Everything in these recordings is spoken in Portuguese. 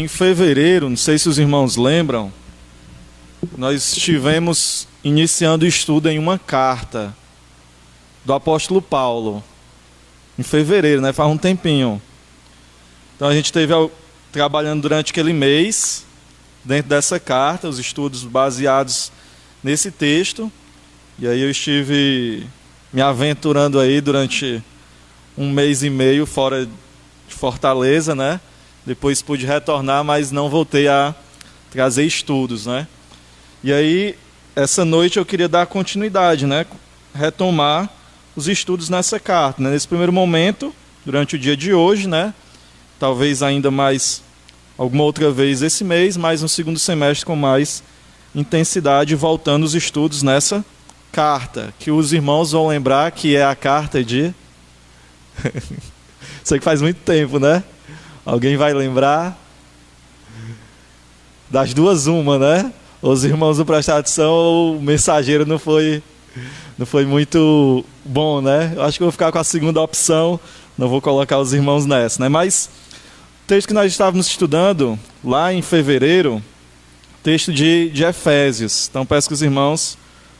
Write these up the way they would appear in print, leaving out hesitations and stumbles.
Em fevereiro, não sei se os irmãos lembram, nós estivemos iniciando o estudo em uma carta do apóstolo Paulo. Em fevereiro, né? Faz um tempinho. Então a gente esteve trabalhando durante aquele mês, dentro dessa carta, os estudos baseados nesse texto. E aí eu estive me aventurando aí durante um mês e meio fora de Fortaleza, né? Depois pude retornar, mas não voltei a trazer estudos, né? E aí, essa noite eu queria dar continuidade, né? Retomar os estudos nessa carta, né? Nesse primeiro momento, durante o dia de hoje, né? Talvez ainda mais alguma outra vez esse mês, mas no segundo semestre com mais intensidade, voltando os estudos nessa carta, que os irmãos vão lembrar que é a carta de... Sei que faz muito tempo, né? Alguém vai lembrar? Das duas, uma, né? Os irmãos não prestaram atenção, o mensageiro não foi muito bom, né? Eu acho que eu vou ficar com a segunda opção, não vou colocar os irmãos nessa, né? Mas o texto que nós estávamos estudando lá em fevereiro, texto de Efésios. Então peço que os irmãos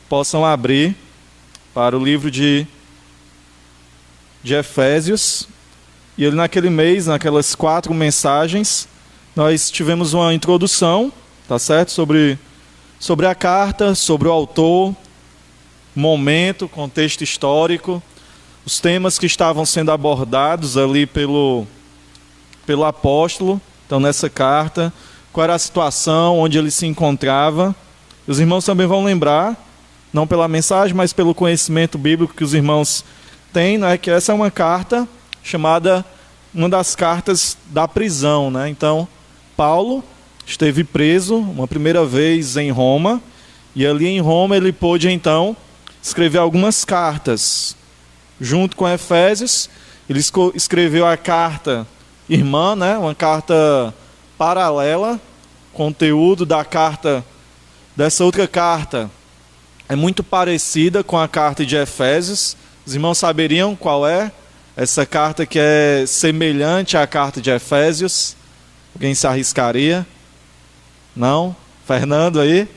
possam abrir para o livro de Efésios. E ele naquele mês, naquelas 4 mensagens, nós tivemos uma introdução, tá certo? Sobre a carta, sobre o autor, momento, contexto histórico, os temas que estavam sendo abordados ali pelo apóstolo, então nessa carta, qual era a situação, onde ele se encontrava. Os irmãos também vão lembrar, não pela mensagem, mas pelo conhecimento bíblico que os irmãos têm, né, que essa é uma carta chamada uma das cartas da prisão, né? Então, Paulo esteve preso uma primeira vez em Roma, e ali em Roma ele pôde então escrever algumas cartas. Junto com Efésios, ele escreveu a carta irmã, né? Uma carta paralela, conteúdo da carta, dessa outra carta é muito parecida com a carta de Efésios. Os irmãos saberiam qual é essa carta que é semelhante à carta de Efésios? Alguém se arriscaria? Não? Fernando aí?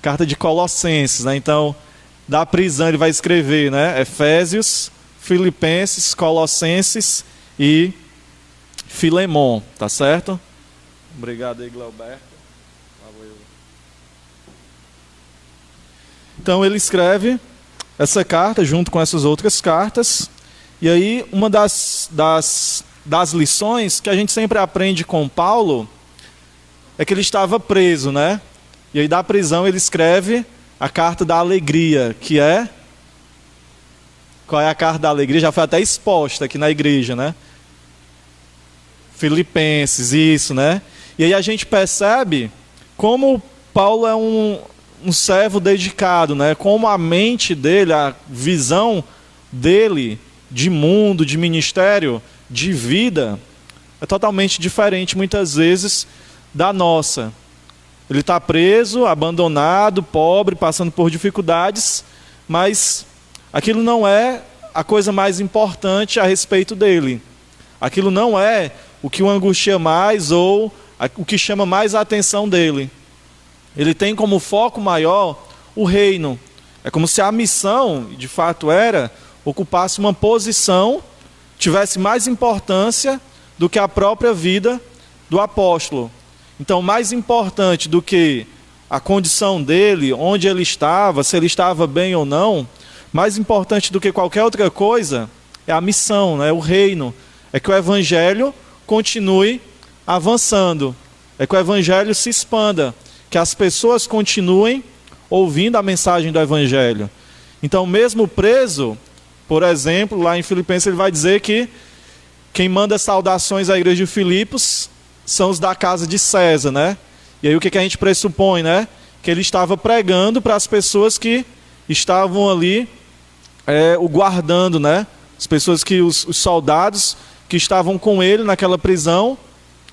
Carta de Colossenses, né? Então, da prisão ele vai escrever, né? Efésios, Filipenses, Colossenses e Filemon, tá certo? Obrigado aí, Glauberto. Então ele escreve essa carta junto com essas outras cartas. E aí uma das lições que a gente sempre aprende com Paulo é que ele estava preso, né? E aí da prisão ele escreve a carta da alegria, que é... Qual é a carta da alegria? Já foi até exposta aqui na igreja, né? Filipenses, isso, né? E aí a gente percebe como Paulo é um servo dedicado, né? Como a mente dele, a visão dele de mundo, de ministério, de vida, é totalmente diferente muitas vezes da nossa. Ele está preso, abandonado, pobre, passando por dificuldades, mas aquilo não é a coisa mais importante a respeito dele. Aquilo não é o que o angustia mais ou o que chama mais a atenção dele. Ele tem como foco maior o reino. É como se a missão, de fato era, ocupasse uma posição, tivesse mais importância do que a própria vida do apóstolo. Então, mais importante do que a condição dele, onde ele estava, se ele estava bem ou não, mais importante do que qualquer outra coisa é a missão, né? O reino. É que o evangelho continue avançando, é que o evangelho se expanda, que as pessoas continuem ouvindo a mensagem do evangelho. Então, mesmo preso, por exemplo, lá em Filipenses ele vai dizer que quem manda saudações à igreja de Filipos são os da casa de César, né? E aí o que a gente pressupõe, né? Que ele estava pregando para as pessoas que estavam ali o guardando, né? As pessoas que, os soldados que estavam com ele naquela prisão.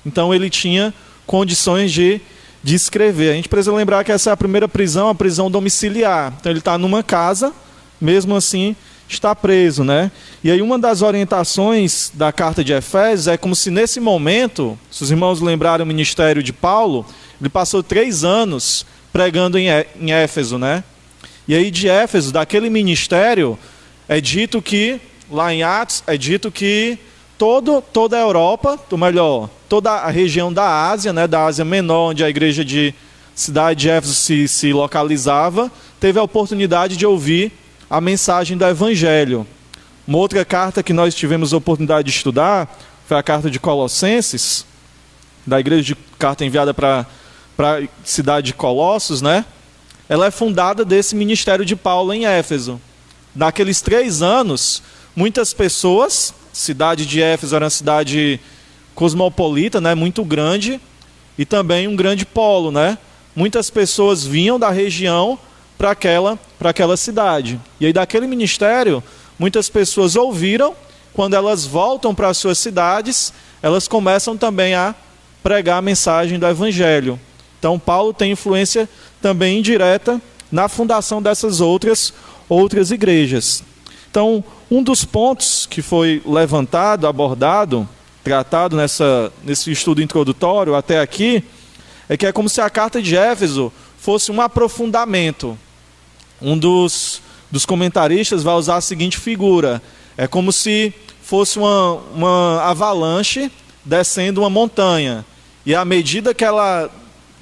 Então ele tinha condições de escrever. A gente precisa lembrar que essa é a primeira prisão, a prisão domiciliar. Então ele está numa casa, mesmo assim, está preso, né? E aí uma das orientações da carta de Efésios é como se nesse momento, se os irmãos lembrarem o ministério de Paulo, ele passou 3 anos pregando em Éfeso, né? E aí de Éfeso, daquele ministério, é dito que, lá em Atos, é dito que toda a Europa, ou melhor, toda a região da Ásia, né, da Ásia Menor, onde a igreja de cidade de Éfeso se localizava, teve a oportunidade de ouvir a mensagem do Evangelho. Uma outra carta que nós tivemos a oportunidade de estudar foi a carta de Colossenses, da igreja de carta enviada para a cidade de Colossos, né? Ela é fundada desse ministério de Paulo em Éfeso. Naqueles 3 anos, muitas pessoas, cidade de Éfeso era uma cidade cosmopolita, né? Muito grande, e também um grande polo, né? Muitas pessoas vinham da região para aquela cidade. E aí daquele ministério, muitas pessoas ouviram, quando elas voltam para as suas cidades, elas começam também a pregar a mensagem do Evangelho. Então Paulo tem influência também indireta na fundação dessas outras igrejas. Então, um dos pontos que foi levantado, abordado, tratado nesse estudo introdutório até aqui, é que é como se a carta de Éfeso fosse um aprofundamento. Um dos comentaristas vai usar a seguinte figura: é como se fosse uma avalanche descendo uma montanha. E à medida que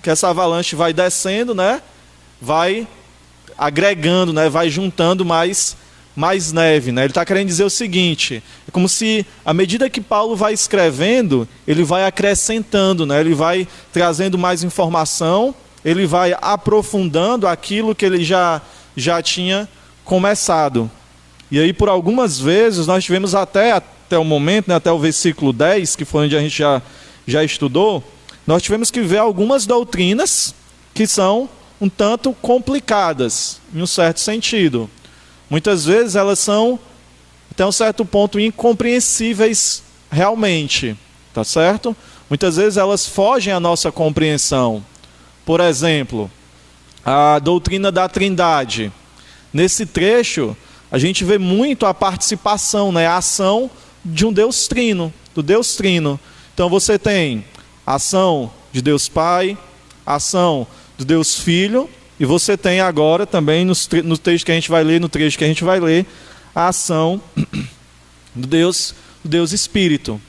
essa avalanche vai descendo, né, vai agregando, né, vai juntando mais neve, né? Ele está querendo dizer o seguinte: é como se, à medida que Paulo vai escrevendo, ele vai acrescentando, né? Ele vai trazendo mais informação, ele vai aprofundando aquilo que ele já tinha começado. E aí, por algumas vezes, nós tivemos até o momento, né, até o versículo 10, que foi onde a gente já estudou, nós tivemos que ver algumas doutrinas que são um tanto complicadas, em um certo sentido. Muitas vezes elas são, até um certo ponto, incompreensíveis realmente, tá certo? Muitas vezes elas fogem à nossa compreensão. Por exemplo, a doutrina da Trindade. Nesse trecho, a gente vê muito a participação, né, a ação de um Deus trino, do Deus trino. Então você tem a ação de Deus Pai, a ação do Deus Filho, e você tem agora também, no texto que a gente vai ler, no trecho que a gente vai ler, a ação do Deus Espírito.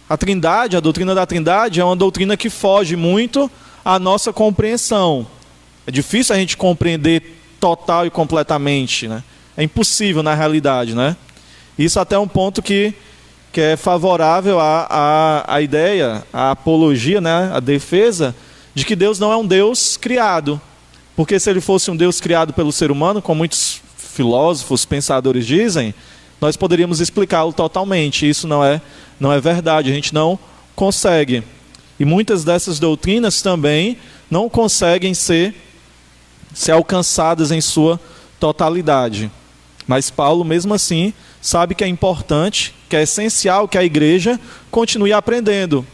A Trindade, a doutrina da Trindade, é uma doutrina que foge muito à nossa compreensão. É difícil a gente compreender total e completamente, né? É impossível na realidade, né? Isso até um ponto que é favorável à ideia, à apologia, né? A defesa de que Deus não é um Deus criado. Porque se ele fosse um Deus criado pelo ser humano, como muitos filósofos, pensadores dizem, nós poderíamos explicá-lo totalmente. Isso não é verdade, a gente não consegue. E muitas dessas doutrinas também não conseguem ser alcançadas em sua totalidade. Mas Paulo, mesmo assim, sabe que é importante, que é essencial que a igreja continue aprendendo.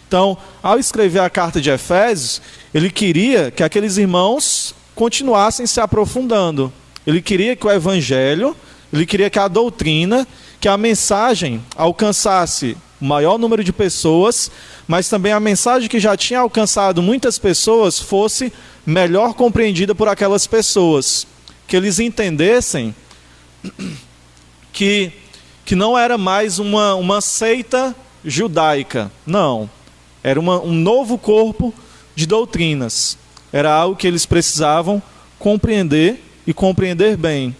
Então, ao escrever a carta de Efésios, ele queria que aqueles irmãos continuassem se aprofundando. Ele queria que o evangelho, ele queria que a doutrina, que a mensagem alcançasse o maior número de pessoas, mas também a mensagem que já tinha alcançado muitas pessoas fosse melhor compreendida por aquelas pessoas. Que eles entendessem que não era mais uma seita judaica. Não. Era um novo corpo de doutrinas. Era algo que eles precisavam compreender e compreender bem.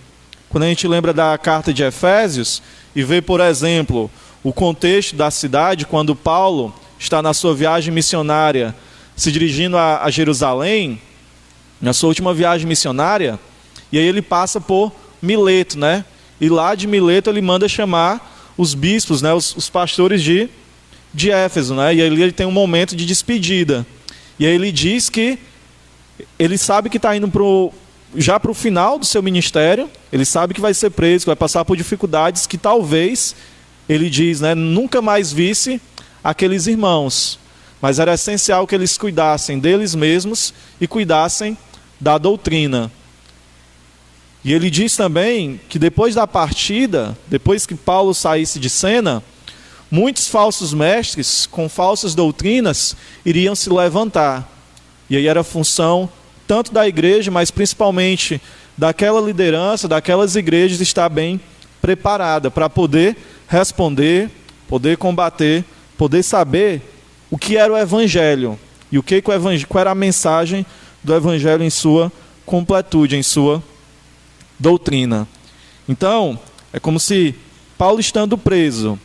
Quando a gente lembra da carta de Efésios e vê, por exemplo, o contexto da cidade, quando Paulo está na sua viagem missionária, se dirigindo a Jerusalém, na sua última viagem missionária, e aí ele passa por Mileto, né? E lá de Mileto ele manda chamar os bispos, né? Os pastores de Éfeso, né? E ali ele tem um momento de despedida. E aí ele diz que ele sabe que está indo já para o final do seu ministério, ele sabe que vai ser preso, que vai passar por dificuldades que talvez, ele diz, né, nunca mais visse aqueles irmãos. Mas era essencial que eles cuidassem deles mesmos e cuidassem da doutrina. E ele diz também que depois da partida, depois que Paulo saísse de cena, muitos falsos mestres com falsas doutrinas iriam se levantar. E aí era a função tanto da igreja, mas principalmente daquela liderança, daquelas igrejas, estar bem preparada para poder responder, poder combater, poder saber o que era o evangelho e qual era a mensagem do evangelho em sua completude, em sua doutrina. Então, é como se Paulo, estando preso,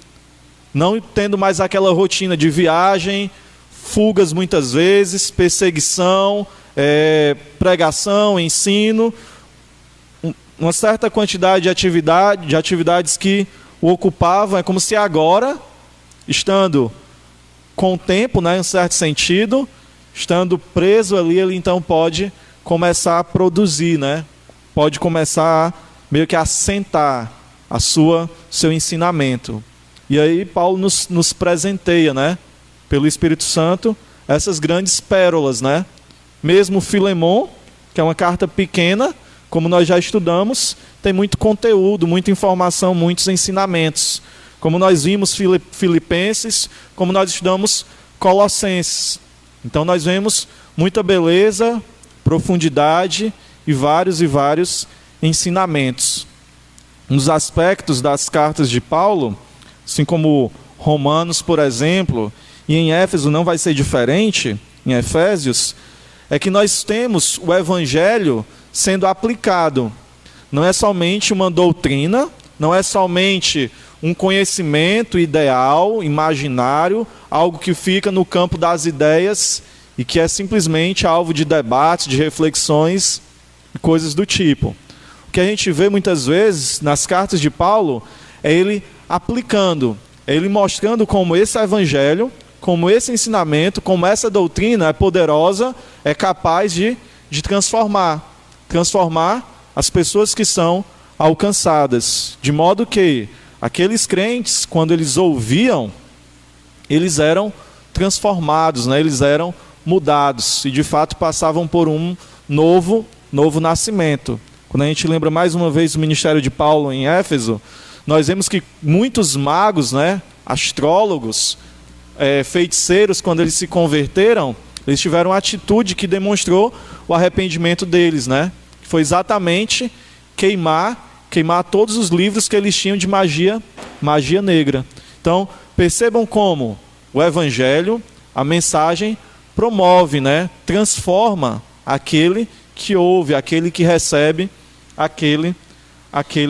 não tendo mais aquela rotina de viagem, fugas muitas vezes, perseguição, pregação, ensino, uma certa quantidade de atividades que o ocupavam, é como se agora, estando com o tempo, né, em um certo sentido, estando preso ali, ele então pode começar a produzir, né? Pode começar meio que a assentar seu ensinamento. E aí Paulo nos presenteia, né, pelo Espírito Santo, essas grandes pérolas, né? Mesmo Filemon, que é uma carta pequena, como nós já estudamos, tem muito conteúdo, muita informação, muitos ensinamentos. Como nós vimos Filipenses, como nós estudamos Colossenses. Então nós vemos muita beleza, profundidade e vários ensinamentos. Nos aspectos das cartas de Paulo, assim como Romanos, por exemplo, e em Éfeso não vai ser diferente, em Efésios, é que nós temos o Evangelho sendo aplicado. Não é somente uma doutrina, não é somente um conhecimento ideal, imaginário, algo que fica no campo das ideias e que é simplesmente alvo de debates, de reflexões e coisas do tipo. O que a gente vê muitas vezes nas cartas de Paulo é ele aplicando, é ele mostrando como esse evangelho, como esse ensinamento, como essa doutrina é poderosa, é capaz de transformar as pessoas que são alcançadas. De modo que aqueles crentes, quando eles ouviam, eles eram transformados, né? Eles eram mudados e de fato passavam por um novo nascimento. Quando a gente lembra mais uma vez do ministério de Paulo em Éfeso, nós vemos que muitos magos, né, astrólogos, feiticeiros, quando eles se converteram, eles tiveram uma atitude que demonstrou o arrependimento deles, né? Foi exatamente queimar todos os livros que eles tinham de magia negra. Então, percebam como o Evangelho, a mensagem, promove, né? Transforma aquele que ouve, aquele que recebe, aquele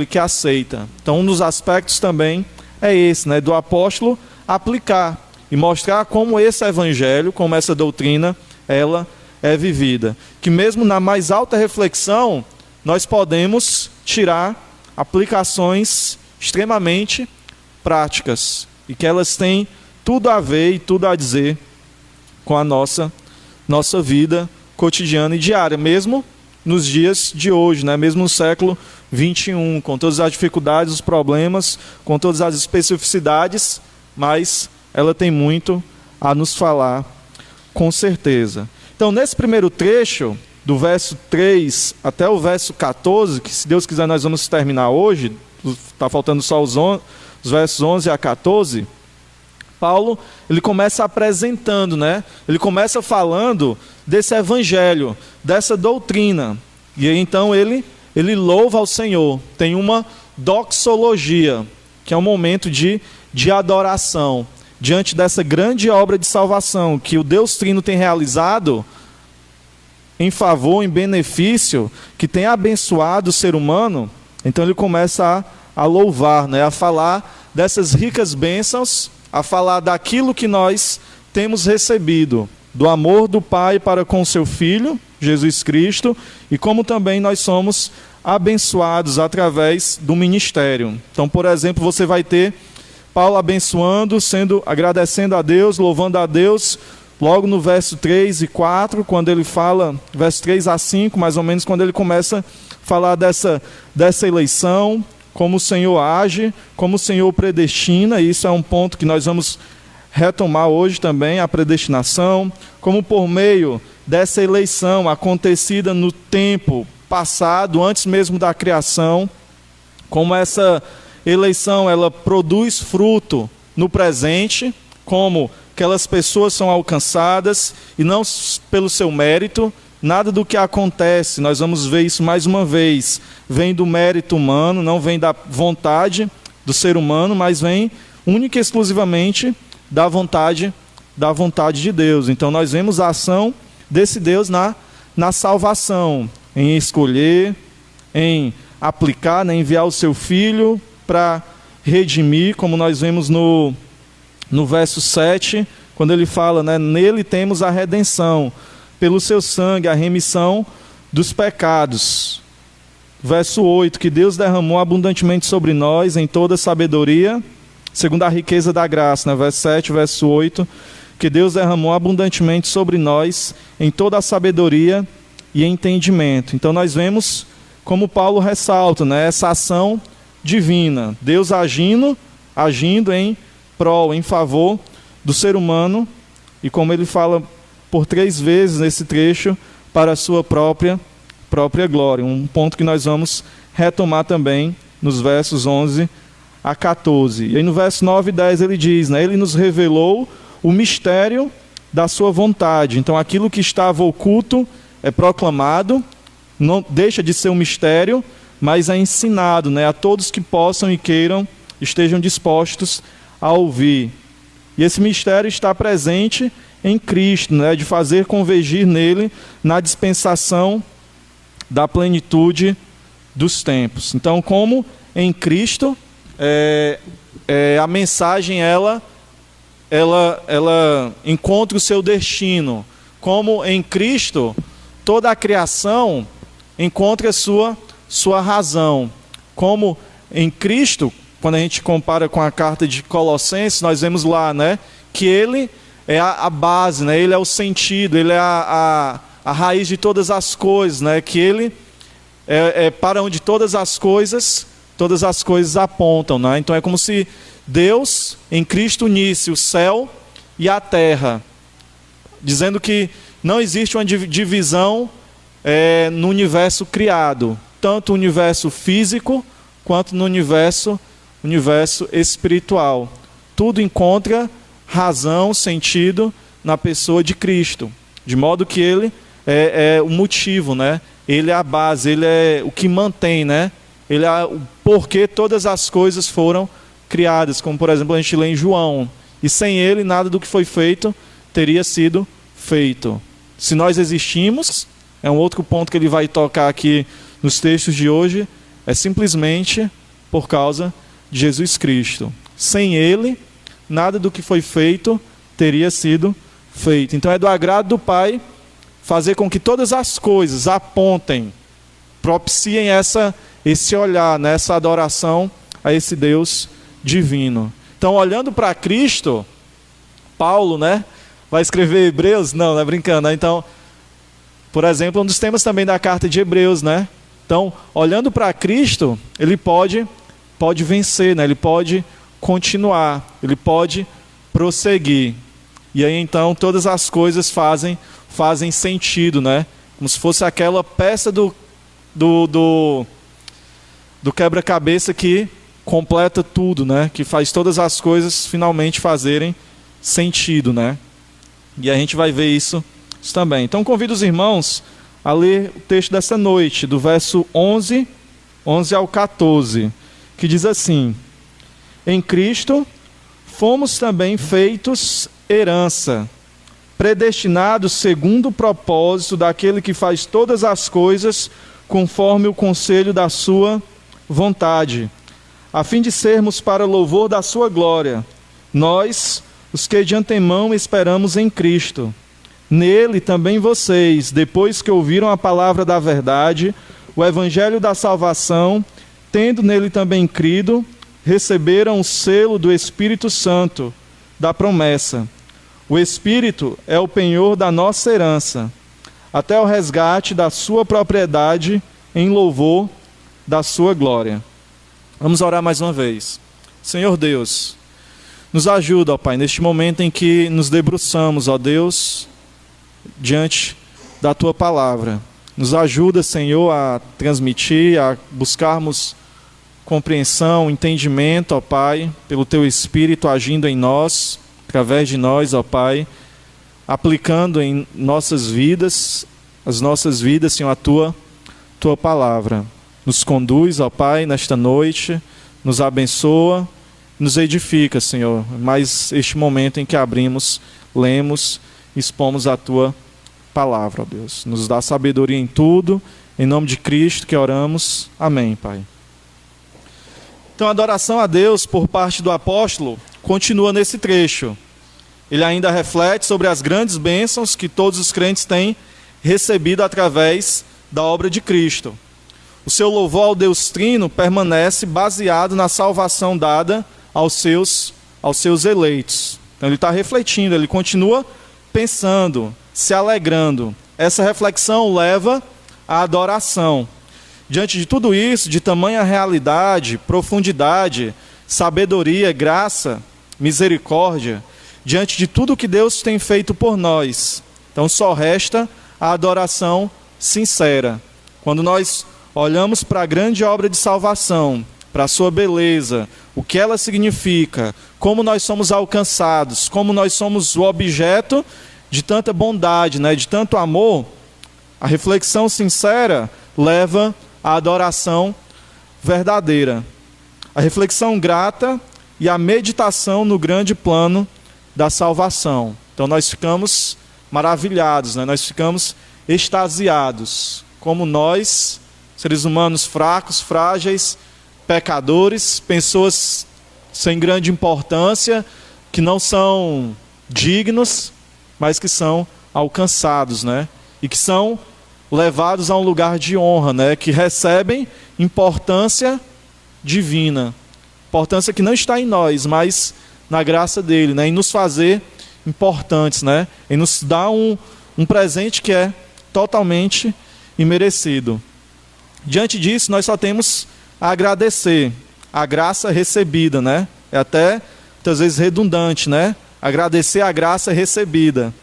que aceita. Então, um dos aspectos também é esse, né? Do apóstolo aplicar e mostrar como esse Evangelho, como essa doutrina, ela é vivida. Que mesmo na mais alta reflexão, nós podemos tirar aplicações extremamente práticas e que elas têm tudo a ver e tudo a dizer com a nossa vida cotidiana e diária, mesmo nos dias de hoje, né? Mesmo no século 21, com todas as dificuldades, os problemas, com todas as especificidades, mas ela tem muito a nos falar, com certeza. Então, nesse primeiro trecho, do verso 3 até o verso 14, que se Deus quiser nós vamos terminar hoje, está faltando só os versos 11 a 14, Paulo, ele começa apresentando, né? Ele começa falando desse evangelho, dessa doutrina. E aí então ele louva ao Senhor. Tem uma doxologia, que é um momento de adoração, diante dessa grande obra de salvação que o Deus Trino tem realizado em favor, em benefício, que tem abençoado o ser humano. Então ele começa a louvar, né? A falar dessas ricas bênçãos, a falar daquilo que nós temos recebido, do amor do Pai para com seu Filho, Jesus Cristo, e como também nós somos abençoados através do ministério. Então, por exemplo, você vai ter Paulo abençoando, agradecendo a Deus, louvando a Deus, logo no verso 3 e 4, quando ele fala, verso 3 a 5, mais ou menos, quando ele começa a falar dessa eleição, como o Senhor age, como o Senhor predestina, e isso é um ponto que nós vamos retomar hoje também, a predestinação, como por meio dessa eleição acontecida no tempo passado, antes mesmo da criação, como essa eleição ela produz fruto no presente, como aquelas pessoas são alcançadas, e não pelo seu mérito, nada do que acontece, nós vamos ver isso mais uma vez, vem do mérito humano, não vem da vontade do ser humano, mas vem única e exclusivamente da vontade de Deus. Então nós vemos a ação desse Deus na salvação, em escolher, em aplicar, né, enviar o seu Filho para redimir, como nós vemos no verso 7, quando ele fala, né, nele temos a redenção, pelo seu sangue, a remissão dos pecados. Verso 8, que Deus derramou abundantemente sobre nós em toda sabedoria, segundo a riqueza da graça, né? Verso 7, verso 8, que Deus derramou abundantemente sobre nós em toda a sabedoria e entendimento. Então nós vemos, como Paulo ressalta, né, essa ação divina, Deus agindo em prol, em favor do ser humano, e como ele fala por 3 vezes nesse trecho, para a sua própria glória. Um ponto que nós vamos retomar também nos versos 11 a 14. E aí no verso 9 e 10 ele diz, né, ele nos revelou o mistério da sua vontade. Então aquilo que estava oculto é proclamado, não deixa de ser um mistério, mas é ensinado, né, a todos que possam e queiram, estejam dispostos a ouvir. E esse mistério está presente em Cristo, né, de fazer convergir nele na dispensação da plenitude dos tempos. Então, como em Cristo, a mensagem ela encontra o seu destino. Como em Cristo, toda a criação encontra sua razão. Como em Cristo, quando a gente compara com a carta de Colossenses, nós vemos lá, né, que ele é a base, né, ele é o sentido, ele é a raiz de todas as coisas, né, que ele é para onde todas as coisas apontam, né? Então é como se Deus em Cristo unisse o céu e a terra, dizendo que não existe uma divisão no universo criado, tanto no universo físico quanto no universo espiritual. Tudo encontra razão, sentido na pessoa de Cristo, de modo que ele é o motivo, né? Ele é a base, ele é o que mantém, né? Ele é o porquê todas as coisas foram criadas, como por exemplo a gente lê em João, e sem ele nada do que foi feito teria sido feito. Se nós existimos, é um outro ponto que ele vai tocar aqui nos textos de hoje, é simplesmente por causa de Jesus Cristo. Sem ele, nada do que foi feito teria sido feito. Então é do agrado do Pai fazer com que todas as coisas apontem, propiciem esse olhar, né, essa adoração a esse Deus divino. Então, olhando para Cristo, Paulo, né, vai escrever Hebreus? Não é brincando, né? Então, por exemplo, um dos temas também da carta de Hebreus, né? Então, olhando para Cristo, ele pode vencer, né? Ele pode continuar, ele pode prosseguir. E aí então todas as coisas fazem sentido, né? Como se fosse aquela peça do quebra-cabeça que completa tudo, né? Que faz todas as coisas finalmente fazerem sentido, né? E a gente vai ver isso também. Então convido os irmãos a ler o texto dessa noite, do verso 11 ao 14, que diz assim: em Cristo fomos também feitos herança, predestinados segundo o propósito daquele que faz todas as coisas conforme o conselho da sua vontade, a fim de sermos para louvor da sua glória, nós, os que de antemão esperamos em Cristo. Nele também vocês, depois que ouviram a palavra da verdade, o evangelho da salvação, tendo nele também crido, receberam o selo do Espírito Santo, da promessa. O Espírito é o penhor da nossa herança, até o resgate da sua propriedade em louvor da sua glória. Vamos orar mais uma vez. Senhor Deus, nos ajuda, ó Pai, neste momento em que nos debruçamos, ó Deus, diante da Tua palavra. Nos ajuda, Senhor, a transmitir, a buscarmos compreensão, entendimento, ó Pai, pelo Teu Espírito agindo em nós, através de nós, ó Pai, aplicando em nossas vidas, Senhor, a Tua palavra. Nos conduz, ó Pai, nesta noite, nos abençoa, nos edifica, Senhor. Mas este momento em que abrimos, lemos, expomos a Tua palavra, ó Deus. Nos dá sabedoria em tudo, em nome de Cristo que oramos. Amém, Pai. Então, a adoração a Deus por parte do apóstolo continua nesse trecho. Ele ainda reflete sobre as grandes bênçãos que todos os crentes têm recebido através da obra de Cristo. O seu louvor ao Deus Trino permanece baseado na salvação dada aos seus eleitos. Então ele está refletindo, ele continua pensando, se alegrando. Essa reflexão leva à adoração. Diante de tudo isso, de tamanha realidade, profundidade, sabedoria, graça, misericórdia, diante de tudo que Deus tem feito por nós, então só resta a adoração sincera. Quando nós olhamos para a grande obra de salvação, para a sua beleza, o que ela significa, como nós somos alcançados, como nós somos o objeto de tanta bondade, de tanto amor, a reflexão sincera leva à adoração verdadeira. A reflexão grata e a meditação no grande plano da salvação. Então nós ficamos maravilhados, nós ficamos extasiados, como nós, seres humanos fracos, frágeis, pecadores, pessoas sem grande importância, que não são dignos, mas que são alcançados, e que são levados a um lugar de honra, que recebem importância divina, importância que não está em nós, mas na graça dele, em nos fazer importantes, em nos dar um presente que é totalmente imerecido. Diante disso, nós só temos a agradecer a graça recebida, É até, muitas vezes, redundante, Agradecer a graça recebida.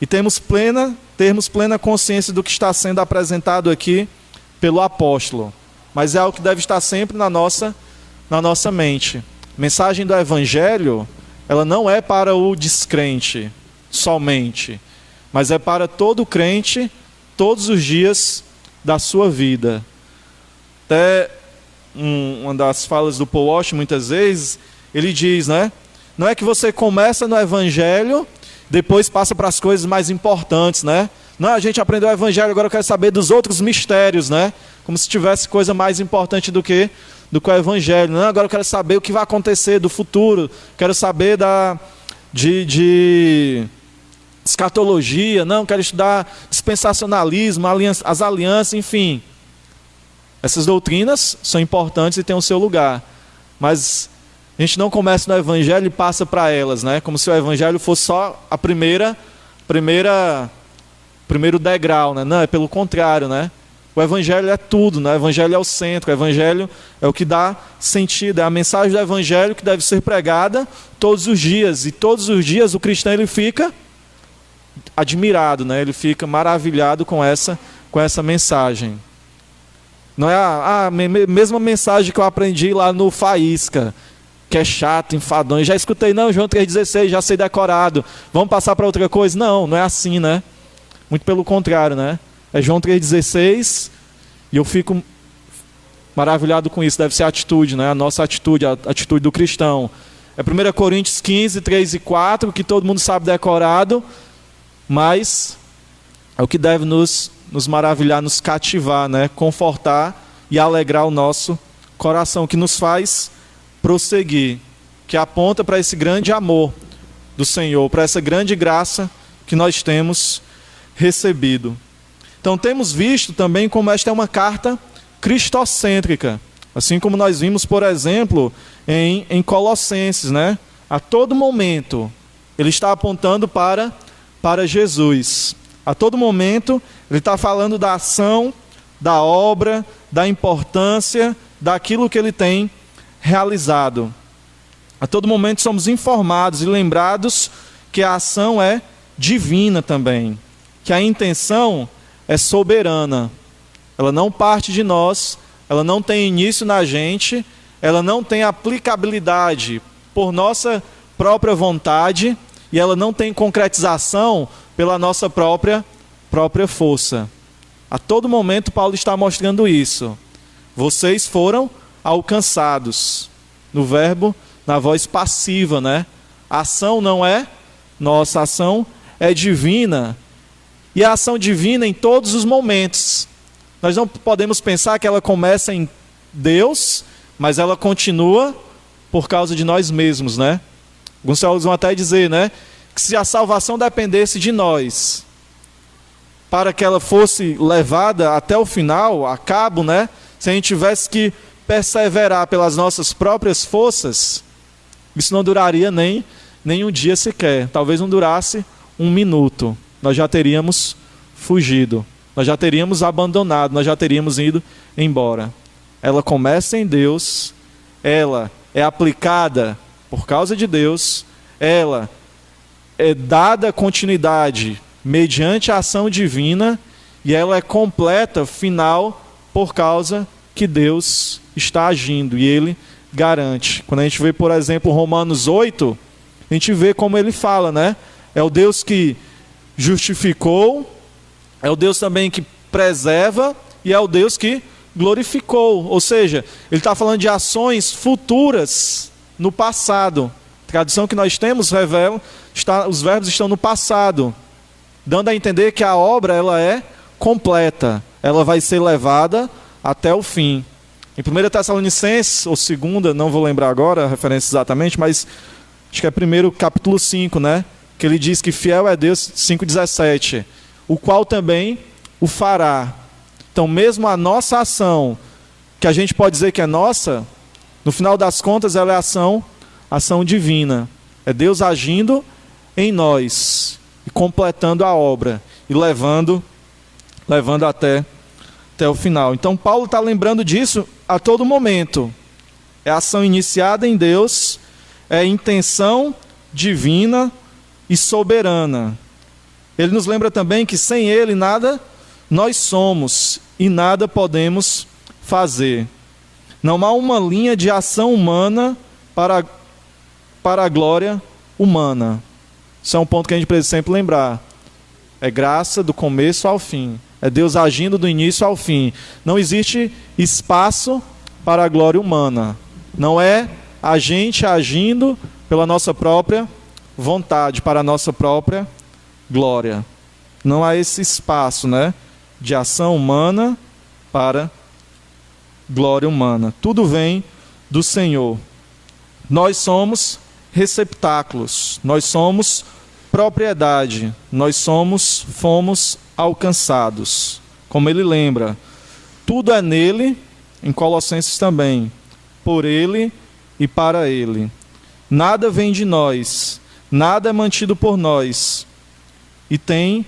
E termos plena consciência do que está sendo apresentado aqui pelo apóstolo. Mas é algo que deve estar sempre na nossa mente. A mensagem do Evangelho, ela não é para o descrente somente, mas é para todo crente, todos os dias da sua vida. Até uma das falas do Paul Washer, muitas vezes, ele diz, não é que você começa no Evangelho, depois passa para as coisas mais importantes, Não, a gente aprendeu o Evangelho, agora eu quero saber dos outros mistérios, Como se tivesse coisa mais importante do que o Evangelho. Não, agora eu quero saber o que vai acontecer do futuro, quero saber de escatologia, quero estudar dispensacionalismo, as alianças, enfim. Essas doutrinas são importantes e têm o seu lugar, mas a gente não começa no Evangelho e passa para elas, Como se o Evangelho fosse só a primeiro degrau, Não, é pelo contrário, O Evangelho é tudo, O Evangelho é o centro, o Evangelho é o que dá sentido, é a mensagem do Evangelho que deve ser pregada todos os dias, e todos os dias o cristão ele fica admirado, Ele fica maravilhado com essa mensagem. Não é a mesma mensagem que eu aprendi lá no Faísca, que é chato, enfadão. Eu já escutei, não, João 3,16, já sei decorado. Vamos passar para outra coisa? Não é assim, Muito pelo contrário, É João 3,16 e eu fico maravilhado com isso. Deve ser a atitude, A nossa atitude, a atitude do cristão. É 1 Coríntios 15, 3 e 4, que todo mundo sabe decorado, mas é o que deve nos maravilhar, nos cativar, Confortar e alegrar o nosso coração, que nos faz prosseguir, que aponta para esse grande amor do Senhor, para essa grande graça que nós temos recebido. Então temos visto também como esta é uma carta cristocêntrica, assim como nós vimos, por exemplo, em Colossenses, A todo momento ele está apontando para Jesus. A todo momento ele está falando da ação, da obra, da importância, daquilo que ele tem realizado. A todo momento somos informados e lembrados que a ação é divina também, que a intenção é soberana. ela não parte de nós, ela não tem início na gente, ela não tem aplicabilidade por nossa própria vontade e ela não tem concretização pela nossa própria força. A todo momento Paulo está mostrando isso. Vocês foram alcançados. No verbo, na voz passiva, né? A ação não é nossa, a ação é divina. E a ação divina em todos os momentos. Nós não podemos pensar que ela começa em Deus, mas ela continua por causa de nós mesmos, né? Alguns teólogos vão até dizer, né, que se a salvação dependesse de nós, para que ela fosse levada até o final, a cabo, né? Se a gente tivesse que perseverar pelas nossas próprias forças, isso não duraria nem um dia sequer. Talvez não durasse um minuto. Nós já teríamos fugido. Nós já teríamos abandonado. Nós já teríamos ido embora. Ela começa em Deus. Ela é aplicada por causa de Deus. Ela é dada continuidade mediante a ação divina. E ela é completa, final, por causa que Deus está agindo. E Ele garante. Quando a gente vê, por exemplo, Romanos 8, a gente vê como ele fala, né? É o Deus que justificou, é o Deus também que preserva e é o Deus que glorificou. Ou seja, ele está falando de ações futuras no passado. A tradução que nós temos revela, os verbos estão no passado, dando a entender que a obra ela é completa, ela vai ser levada até o fim. Em 1 Tessalonicenses, ou 2, não vou lembrar agora a referência exatamente, mas acho que é 1 capítulo 5, né? Que ele diz que fiel é Deus, 5,17, o qual também o fará. Então, mesmo a nossa ação, que a gente pode dizer que é nossa, no final das contas ela é ação divina. É Deus agindo em nós, e completando a obra, e levando até o final. Então, Paulo está lembrando disso a todo momento. É ação iniciada em Deus, é intenção divina e soberana. Ele nos lembra também que sem Ele nada nós somos e nada podemos fazer. Não há uma linha de ação humana para a glória humana. Isso é um ponto que a gente precisa sempre lembrar. É graça do começo ao fim. É Deus agindo do início ao fim. Não existe espaço para a glória humana. Não é a gente agindo pela nossa própria vontade, para a nossa própria glória. Não há esse espaço, né, de ação humana para glória humana. Tudo vem do Senhor. Nós somos receptáculos. Nós somos propriedade. Nós fomos alcançados. Como ele lembra, tudo é nele, em Colossenses também, por ele e para ele. Nada vem de nós, nada é mantido por nós. E tem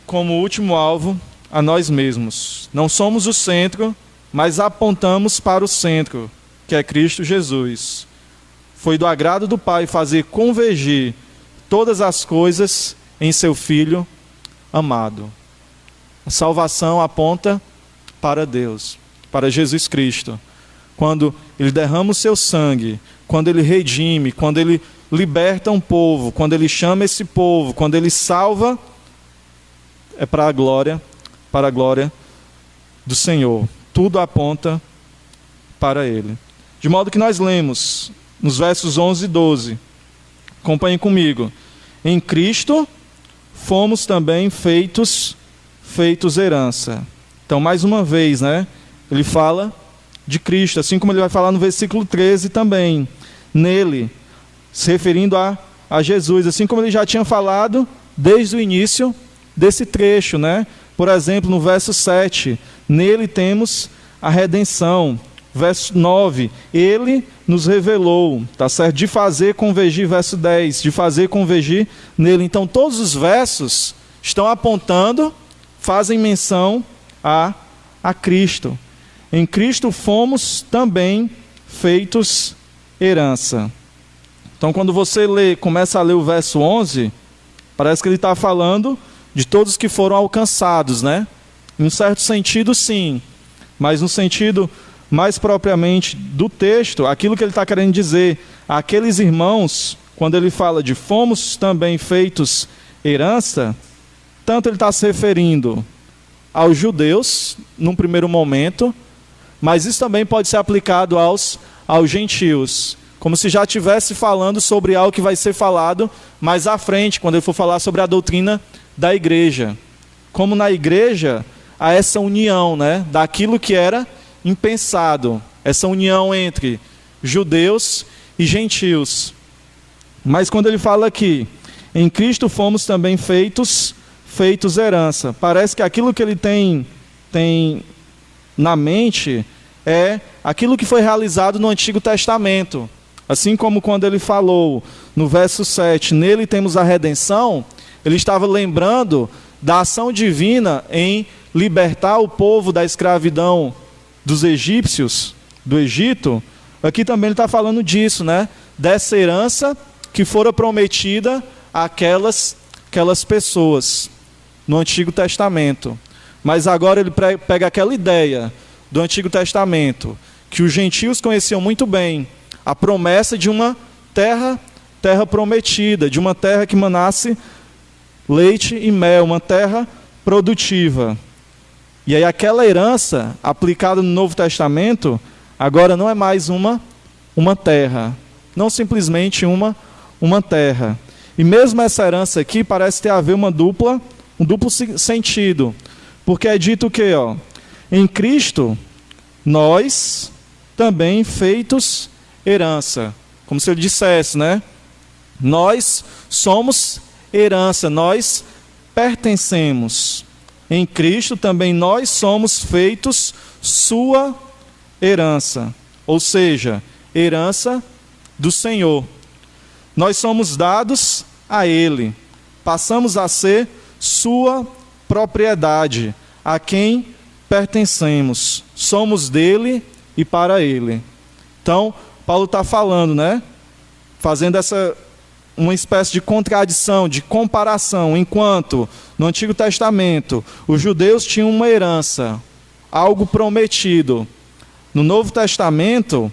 como último alvo a nós mesmos. Não somos o centro, mas apontamos para o centro, que é Cristo Jesus. Foi do agrado do Pai fazer convergir todas as coisas em seu Filho amado. A salvação aponta para Deus, para Jesus Cristo. Quando Ele derrama o seu sangue, quando Ele redime, quando Ele liberta um povo, quando Ele chama esse povo, quando Ele salva, é para a glória do Senhor. Tudo aponta para Ele. De modo que nós lemos nos versos 11 e 12. Acompanhem comigo. Em Cristo fomos também feitos herança. Então, mais uma vez, né? Ele fala de Cristo, assim como ele vai falar no versículo 13 também. Nele, se referindo a Jesus, assim como ele já tinha falado desde o início desse trecho, né? Por exemplo, no verso 7, nele temos a redenção. Verso 9, ele nos revelou, tá certo? De fazer convergir, verso 10, de fazer convergir nele. Então, todos os versos estão apontando, fazem menção a Cristo. Em Cristo fomos também feitos herança. Então, quando você começa a ler o verso 11, parece que ele está falando de todos que foram alcançados, né? Em um certo sentido, sim, mas no sentido mais propriamente do texto, aquilo que ele está querendo dizer àqueles irmãos, quando ele fala de fomos também feitos herança, tanto ele está se referindo aos judeus, num primeiro momento, mas isso também pode ser aplicado aos gentios, como se já estivesse falando sobre algo que vai ser falado mais à frente, quando ele for falar sobre a doutrina da igreja. Como na igreja há essa união, né, daquilo que era impensado, essa união entre judeus e gentios. Mas quando ele fala aqui, em Cristo fomos também feitos herança, parece que aquilo que ele tem na mente é aquilo que foi realizado no Antigo Testamento. Assim como quando ele falou no verso 7, nele temos a redenção, ele estava lembrando da ação divina em libertar o povo da escravidão dos egípcios, do Egito. Aqui também ele está falando disso, né? Dessa herança que fora prometida àquelas pessoas no Antigo Testamento. Mas agora ele pega aquela ideia do Antigo Testamento, que os gentios conheciam muito bem, a promessa de uma terra prometida, de uma terra que manasse leite e mel, uma terra produtiva. E aí aquela herança aplicada no Novo Testamento, agora não é mais uma terra, não simplesmente uma terra. E mesmo essa herança aqui parece ter a ver um duplo sentido, porque é dito o quê? Em Cristo, nós também feitos herança. Como se ele dissesse, né? Nós somos herança, nós pertencemos. Em Cristo também nós somos feitos sua herança. Ou seja, herança do Senhor. Nós somos dados a Ele. Passamos a ser sua propriedade, a quem pertencemos. Somos dele e para ele. Então, Paulo está falando, né? Fazendo uma espécie de contradição, de comparação, enquanto no Antigo Testamento os judeus tinham uma herança, algo prometido. No Novo Testamento,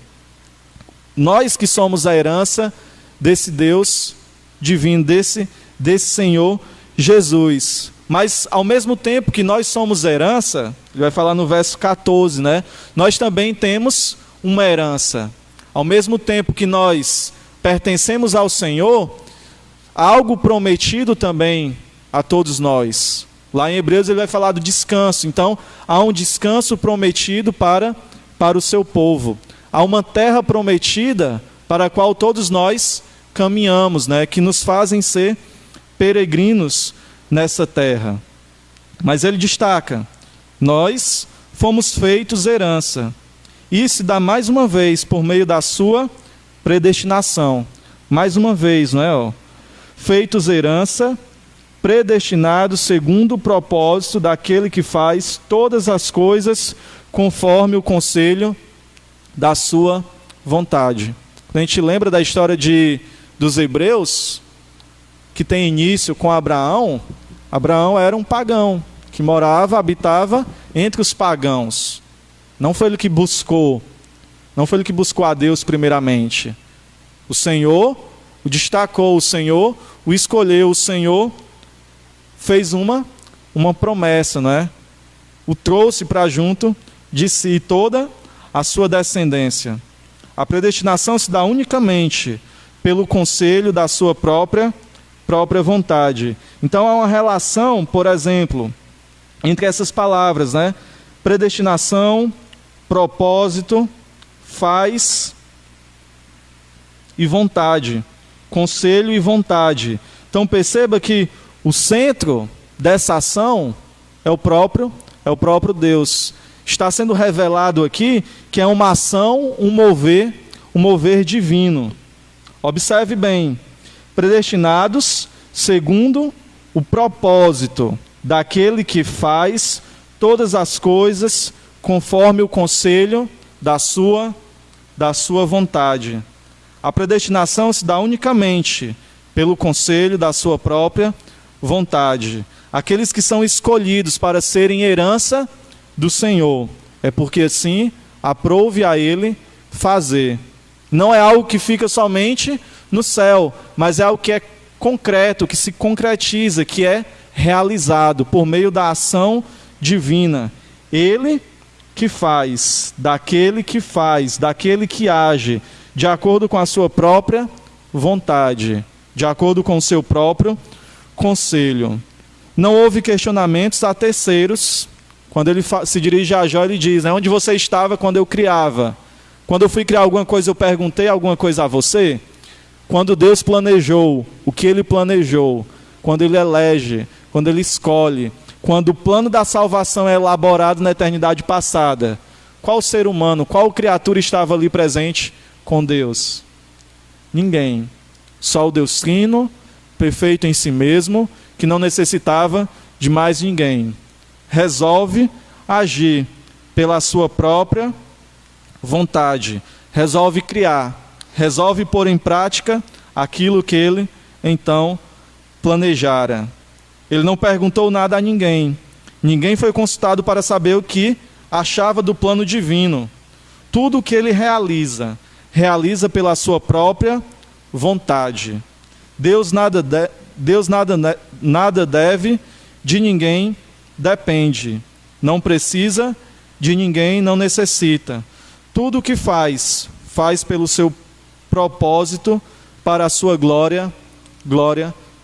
nós que somos a herança desse Deus divino, desse Senhor Jesus. Mas ao mesmo tempo que nós somos herança, ele vai falar no verso 14, né? Nós também temos uma herança. Ao mesmo tempo que nós pertencemos ao Senhor, há algo prometido também a todos nós. Lá em Hebreus ele vai falar do descanso. Então, há um descanso prometido para o seu povo. Há uma terra prometida para a qual todos nós caminhamos, né? Que nos fazem ser peregrinos nessa terra. Mas ele destaca, nós fomos feitos herança. Isso dá mais uma vez por meio da sua predestinação. Mais uma vez, não é? Feitos herança, predestinados segundo o propósito daquele que faz todas as coisas conforme o conselho da sua vontade. Quando a gente lembra da história dos hebreus, que tem início com Abraão, Abraão era um pagão, que habitava entre os pagãos. Não foi ele que buscou a Deus primeiramente. O Senhor o destacou, o Senhor o escolheu, o Senhor fez uma promessa, não é? O trouxe para junto de si toda a sua descendência. A predestinação se dá unicamente pelo conselho da sua própria vontade. Então há uma relação, por exemplo, entre essas palavras, né? Predestinação, propósito, faz e vontade. Conselho e vontade. Então perceba que o centro dessa ação é o próprio Deus. Está sendo revelado aqui que é uma ação, um mover divino. Observe bem, predestinados segundo o propósito daquele que faz todas as coisas conforme o conselho da sua vontade. A predestinação se dá unicamente pelo conselho da sua própria vontade. aqueles que são escolhidos para serem herança do Senhor. É porque assim aprouve a Ele fazer. Não é algo que fica somente no céu, mas é algo que é concreto, que se concretiza, que é realizado por meio da ação divina. Ele que faz, daquele que age, de acordo com a sua própria vontade, de acordo com o seu próprio conselho. Não houve questionamentos a terceiros. Quando ele se dirige a Jó, ele diz, onde você estava quando eu criava? Quando eu fui criar alguma coisa, eu perguntei alguma coisa a você? Quando Deus planejou, o que Ele planejou, quando Ele elege, quando Ele escolhe, quando o plano da salvação é elaborado na eternidade passada, qual ser humano, qual criatura estava ali presente com Deus? Ninguém. Só o Deus Trino, perfeito em si mesmo, que não necessitava de mais ninguém. Resolve agir pela sua própria vontade. Resolve criar. Resolve pôr em prática aquilo que ele, então, planejara. Ele não perguntou nada a ninguém. Ninguém foi consultado para saber o que achava do plano divino. Tudo o que ele realiza pela sua própria vontade. Deus nada deve, de ninguém depende. Não precisa, de ninguém não necessita. Tudo o que faz pelo seu propósito, para a sua glória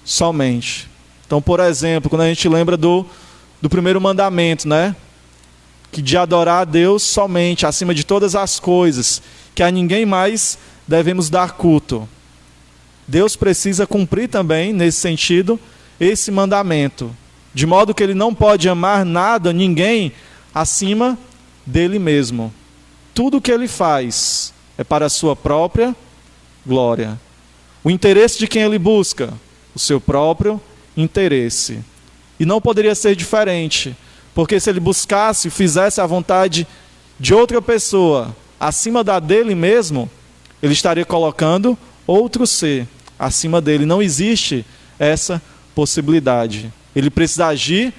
somente. Então, por exemplo, quando a gente lembra do primeiro mandamento, que de adorar a Deus somente, acima de todas as coisas, que a ninguém mais devemos dar culto. Deus precisa cumprir também, nesse sentido, esse mandamento, de modo que Ele não pode amar nada, ninguém, acima dele mesmo. Tudo o que Ele faz é para a sua própria glória. O interesse de quem Ele busca? O seu próprio interesse. E não poderia ser diferente, porque se Ele buscasse, fizesse a vontade de outra pessoa, acima da dele mesmo, Ele estaria colocando outro ser acima dele. Não existe essa possibilidade. Ele precisa agir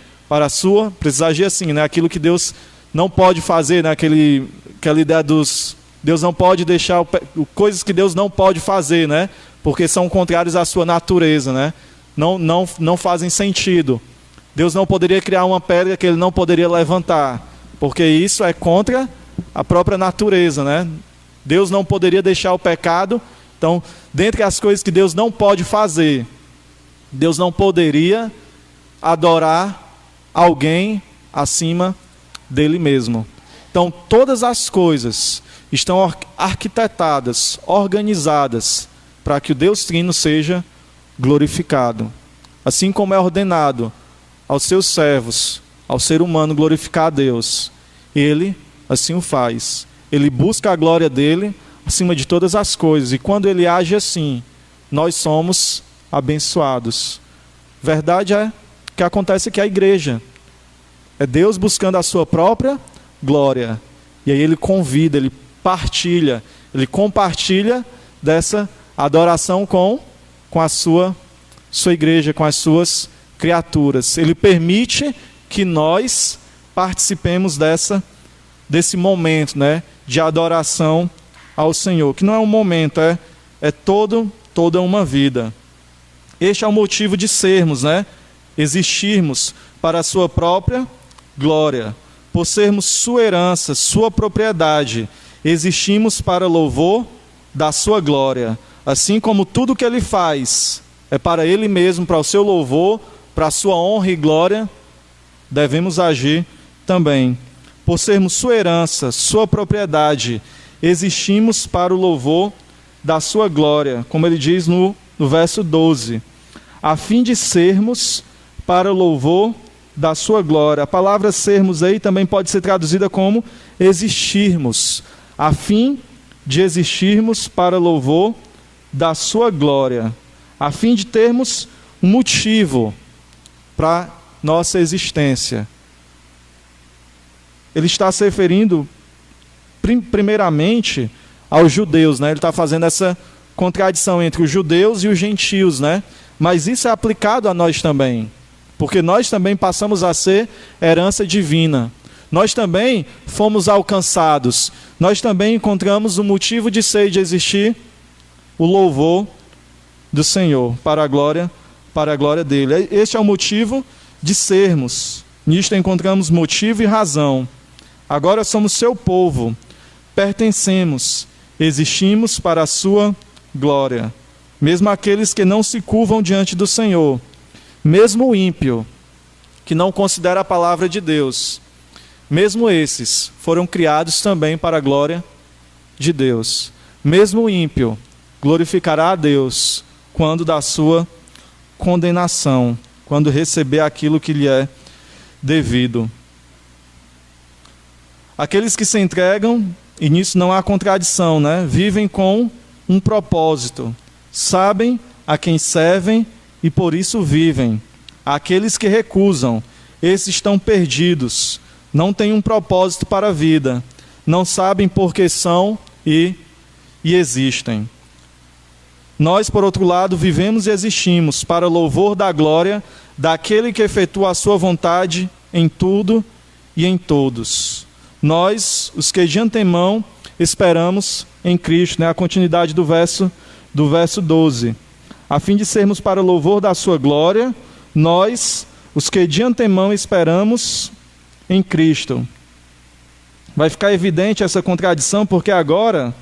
precisa agir assim, aquilo que Deus não pode fazer, aquela ideia dos... Deus não pode deixar... Coisas que Deus não pode fazer, porque são contrárias à sua natureza, não fazem sentido. Deus não poderia criar uma pedra que Ele não poderia levantar, porque isso é contra a própria natureza, Deus não poderia deixar o pecado. Então, dentre as coisas que Deus não pode fazer, Deus não poderia adorar alguém acima dele mesmo. Então, todas as coisas estão arquitetadas, organizadas, para que o Deus Trino seja glorificado. Assim como é ordenado aos seus servos, ao ser humano glorificar a Deus, Ele assim o faz. Ele busca a glória dele acima de todas as coisas. E quando Ele age assim, nós somos abençoados. Verdade é que acontece aqui a igreja. É Deus buscando a sua própria glória. E aí Ele convida, Ele partilha, Ele compartilha dessa adoração com a sua igreja, com as suas criaturas. Ele permite que nós participemos desse momento, de adoração ao Senhor, que não é um momento, é toda uma vida. Este é o motivo de sermos, existirmos para a sua própria glória. Por sermos sua herança, sua propriedade, existimos para louvor da sua glória. Assim como tudo que Ele faz é para Ele mesmo, para o seu louvor, para a sua honra e glória, devemos agir também. Por sermos sua herança, sua propriedade, existimos para o louvor da sua glória, como ele diz no verso 12, a fim de sermos para o louvor da sua glória. A palavra sermos aí também pode ser traduzida como existirmos, a fim de existirmos para louvor da sua glória, a fim de termos um motivo para nossa existência. Ele está se referindo primeiramente aos judeus, Ele está fazendo essa contradição entre os judeus e os gentios, Mas isso é aplicado a nós também. porque nós também passamos a ser herança divina. Nós também fomos alcançados. Nós também encontramos o motivo de ser e de existir, o louvor do Senhor, para a glória dele. Este é o motivo de sermos. Nisto encontramos motivo e razão. Agora somos seu povo, pertencemos, existimos para a sua glória. Mesmo aqueles que não se curvam diante do Senhor, mesmo o ímpio, que não considera a palavra de Deus, mesmo esses foram criados também para a glória de Deus. Mesmo o ímpio glorificará a Deus quando da sua condenação, quando receber aquilo que lhe é devido. Aqueles que se entregam, e nisso não há contradição, né? Vivem com um propósito, sabem a quem servem e por isso vivem. Aqueles que recusam, esses estão perdidos, não têm um propósito para a vida, não sabem por que são e existem. Nós, por outro lado, vivemos e existimos para o louvor da glória daquele que efetua a sua vontade em tudo e em todos. Nós, os que de antemão esperamos em Cristo, né? A continuidade do verso 12. A fim de sermos para o louvor da sua glória, nós, os que de antemão esperamos em Cristo. Vai ficar evidente essa contradição, porque agora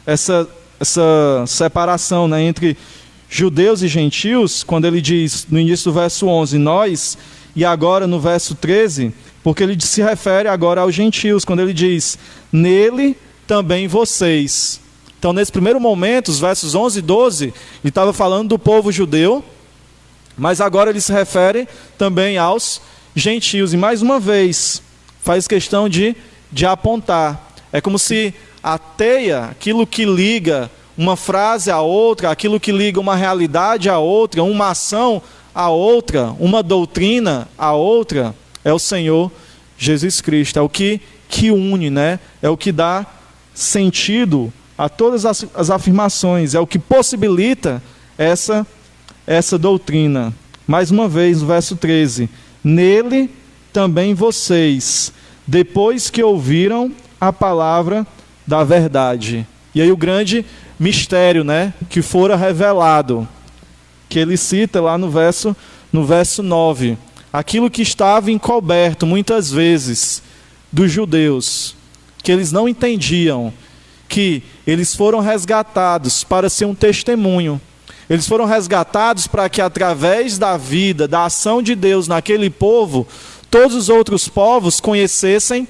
essa separação, né, entre judeus e gentios, quando ele diz no início do verso 11, nós, e agora no verso 13, porque ele se refere agora aos gentios, quando ele diz, nele também vocês. Então, nesse primeiro momento, os versos 11 e 12, ele estava falando do povo judeu, mas agora ele se refere também aos gentios. E mais uma vez, faz questão de apontar. É como se a teia, aquilo que liga uma frase a outra, aquilo que liga uma realidade a outra, uma ação a outra, uma doutrina a outra, é o Senhor Jesus Cristo. É o que une, né? É o que dá sentido a todas as afirmações, é o que possibilita essa doutrina. Mais uma vez, no verso 13, nele também vocês, depois que ouviram a palavra da verdade. E aí o grande mistério, né, que fora revelado, que ele cita lá no verso 9, aquilo que estava encoberto muitas vezes dos judeus, que eles não entendiam, que eles foram resgatados para ser um testemunho. Eles foram resgatados para que através da vida, da ação de Deus naquele povo, todos os outros povos conhecessem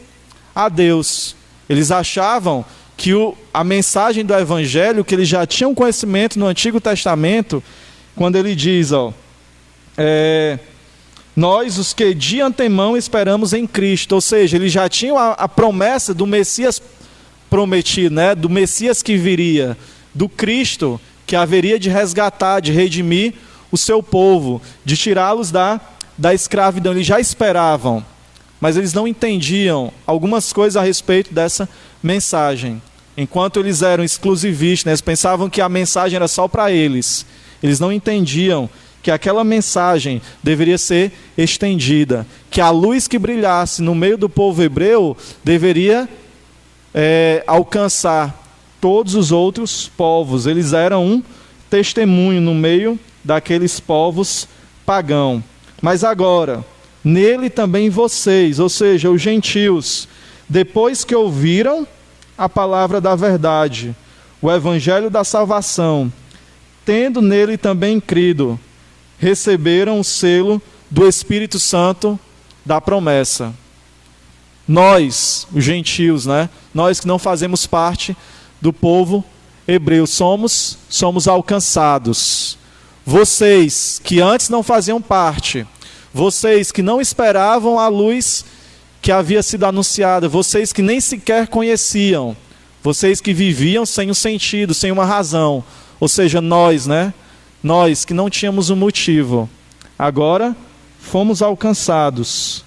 a Deus. Eles achavam que a mensagem do Evangelho, que eles já tinham conhecimento no Antigo Testamento, quando ele diz, nós os que de antemão esperamos em Cristo, ou seja, eles já tinham a promessa do Messias prometido, né? Do Messias que viria, do Cristo que haveria de resgatar, de redimir o seu povo, de tirá-los da escravidão. Eles já esperavam, mas eles não entendiam algumas coisas a respeito dessa mensagem. Enquanto eles eram exclusivistas, né? Eles pensavam que a mensagem era só para eles. Eles não entendiam que aquela mensagem deveria ser estendida, que a luz que brilhasse no meio do povo hebreu deveria alcançar todos os outros povos. Eles eram um testemunho no meio daqueles povos pagãos. Mas agora, nele também vocês, ou seja, os gentios, depois que ouviram a palavra da verdade, o evangelho da salvação, tendo nele também crido, receberam o selo do Espírito Santo da promessa. Nós, os gentios, né? Nós que não fazemos parte do povo hebreu, somos alcançados. Vocês que antes não faziam parte, vocês que não esperavam a luz que havia sido anunciada, vocês que nem sequer conheciam, vocês que viviam sem um sentido, sem uma razão, ou seja, nós, né? Nós que não tínhamos um motivo, agora fomos alcançados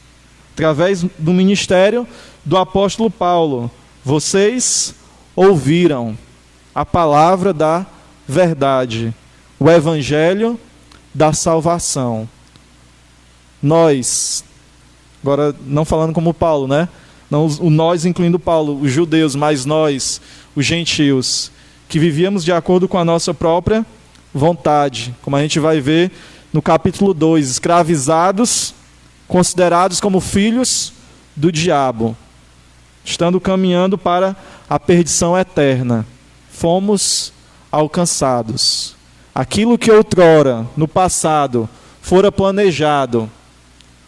através do ministério do apóstolo Paulo. Vocês ouviram a palavra da verdade, o evangelho da salvação. nós, agora não falando como Paulo, né? Não o nós incluindo Paulo, os judeus, mas nós, os gentios, que vivíamos de acordo com a nossa própria vontade, como a gente vai ver no capítulo 2, escravizados, considerados como filhos do diabo, estando caminhando para a perdição eterna, fomos alcançados. Aquilo que outrora, no passado, fora planejado,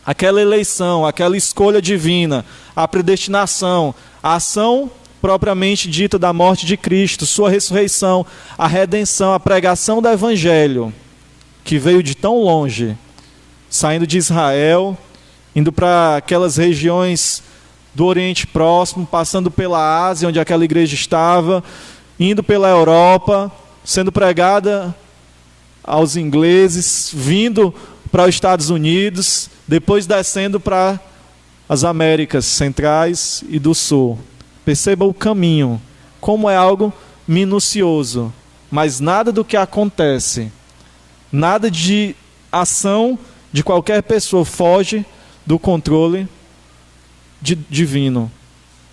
aquela eleição, aquela escolha divina, a predestinação, a ação propriamente dita da morte de Cristo, sua ressurreição, a redenção, a pregação do Evangelho, que veio de tão longe, saindo de Israel, indo para aquelas regiões do Oriente Próximo, passando pela Ásia, onde aquela igreja estava, indo pela Europa, sendo pregada aos ingleses, vindo para os Estados Unidos, depois descendo para as Américas Centrais e do Sul. Perceba o caminho, como é algo minucioso, mas nada do que acontece, nada de ação de qualquer pessoa foge do controle divino.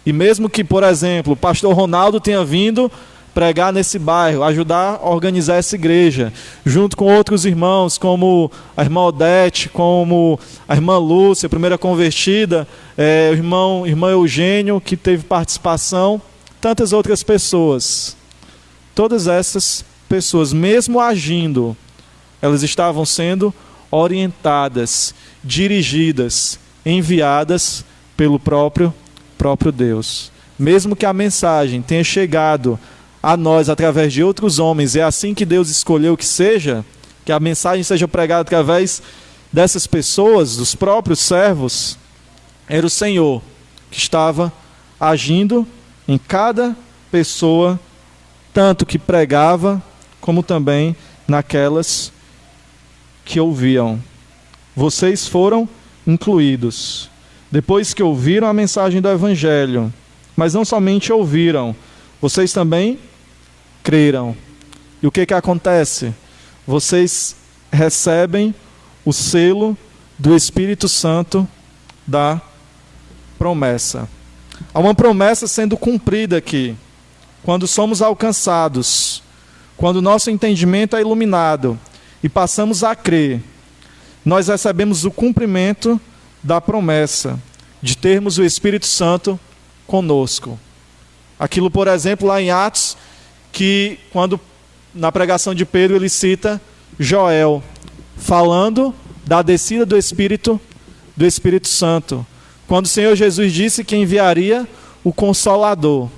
E mesmo que, por exemplo, o pastor Ronaldo tenha vindo pregar nesse bairro, ajudar a organizar essa igreja, junto com outros irmãos, como a irmã Odete, como a irmã Lúcia, a primeira convertida, o irmão Eugênio, que teve participação, tantas outras pessoas. Todas essas pessoas, mesmo agindo, elas estavam sendo orientadas, dirigidas, enviadas pelo próprio Deus. Mesmo que a mensagem tenha chegado a nós através de outros homens, é assim que Deus escolheu que seja, que a mensagem seja pregada através dessas pessoas, dos próprios servos, era o Senhor que estava agindo em cada pessoa, tanto que pregava, como também naquelas que ouviam. Vocês foram incluídos, depois que ouviram a mensagem do Evangelho, mas não somente ouviram, vocês também creram. E o que acontece? Vocês recebem o selo do Espírito Santo da promessa. Há uma promessa sendo cumprida aqui. Quando somos alcançados, quando nosso entendimento é iluminado e passamos a crer, nós recebemos o cumprimento da promessa de termos o Espírito Santo conosco. Aquilo, por exemplo, lá em Atos, que quando na pregação de Pedro ele cita Joel, falando da descida do Espírito Santo. Quando o Senhor Jesus disse que enviaria o Consolador.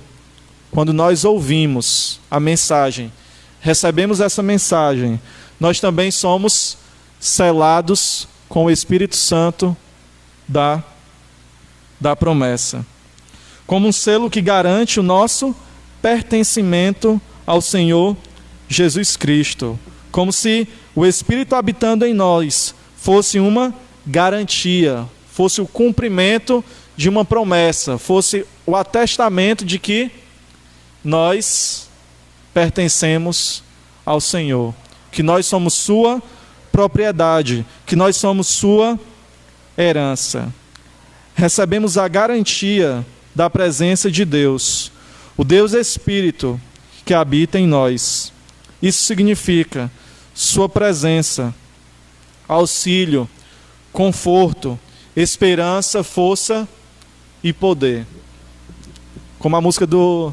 Quando nós ouvimos a mensagem, recebemos essa mensagem, nós também somos selados com o Espírito Santo da promessa. Como um selo que garante o nosso pertencimento ao Senhor Jesus Cristo. Como se o Espírito habitando em nós fosse uma garantia, fosse o cumprimento de uma promessa, fosse o atestamento de que nós pertencemos ao Senhor, que nós somos sua propriedade, que nós somos sua herança. Recebemos a garantia da presença de Deus, o Deus Espírito que habita em nós. Isso significa sua presença, auxílio, conforto, esperança, força e poder. Como a música do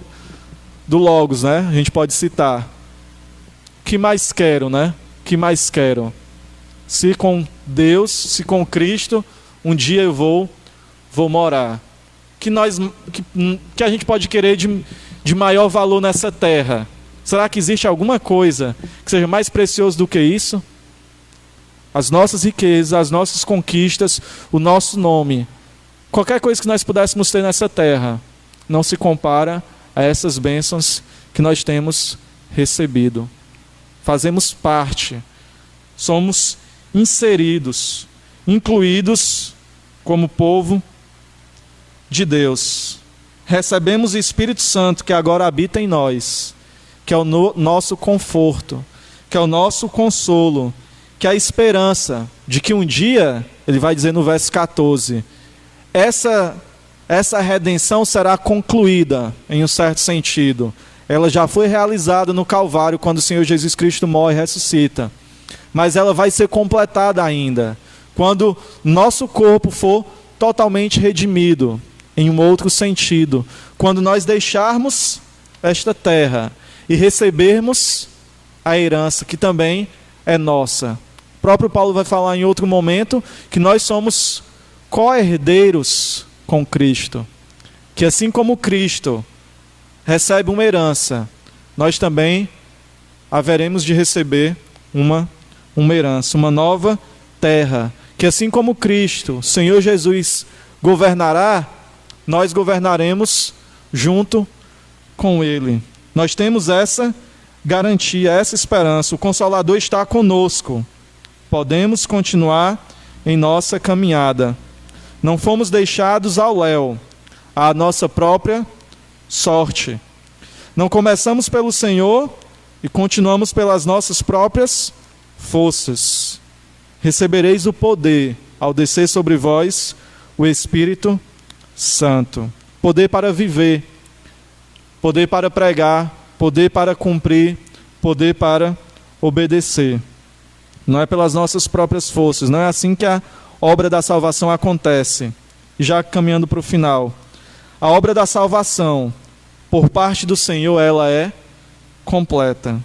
Logos, né? A gente pode citar. O que mais quero, né? O que mais quero? Se com Deus, se com Cristo, um dia eu vou morar. Que a gente pode querer de maior valor nessa terra? Será que existe alguma coisa que seja mais precioso do que isso? As nossas riquezas, as nossas conquistas, o nosso nome. Qualquer coisa que nós pudéssemos ter nessa terra não se compara a essas bênçãos que nós temos recebido. Fazemos parte, somos inseridos, incluídos como povo de Deus. Recebemos o Espírito Santo que agora habita em nós, que é o nosso conforto, que é o nosso consolo que a esperança de que um dia, ele vai dizer no verso 14, essa redenção será concluída em um certo sentido. Ela já foi realizada no Calvário, quando o Senhor Jesus Cristo morre e ressuscita. Mas ela vai ser completada ainda, quando nosso corpo for totalmente redimido, em um outro sentido. Quando nós deixarmos esta terra e recebermos a herança, que também é nossa. O próprio Paulo vai falar em outro momento que nós somos co-herdeiros com Cristo. Que assim como Cristo recebe uma herança, nós também haveremos de receber uma herança, uma nova terra. Que assim como Cristo, Senhor Jesus, governará, nós governaremos junto com Ele. Nós temos essa garantia, essa esperança. O Consolador está conosco. Podemos continuar em nossa caminhada. Não fomos deixados ao léu, à nossa própria sorte. Não começamos pelo Senhor e continuamos pelas nossas próprias forças. Recebereis o poder ao descer sobre vós o Espírito Santo. Poder para viver, poder para pregar, poder para cumprir, poder para obedecer. Não é pelas nossas próprias forças, não é assim que a obra da salvação acontece. E já caminhando para o final, a obra da salvação, por parte do Senhor, ela é completa.